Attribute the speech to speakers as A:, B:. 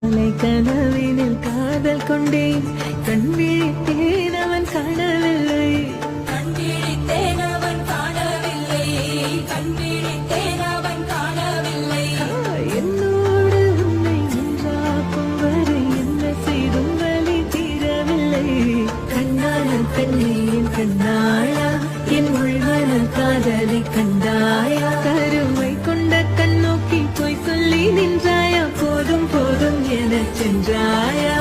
A: கனவினில் காதல் கொண்டேன் கண் விழித்தேன் அவன் காணவில்லை என்னோடு உன்னை ஒன்றாக்கும் வரை என்ன செய்தும் வலி தீரவில்லை கண்ணான பெண்ணின் கண்ணாயா என் உள்மனல் காதலை கண்டாயா கருமை கொண்ட கண்ணோக்கி போய் சொல்லி நின்றாயா போதும் போதும் என சென்றாயா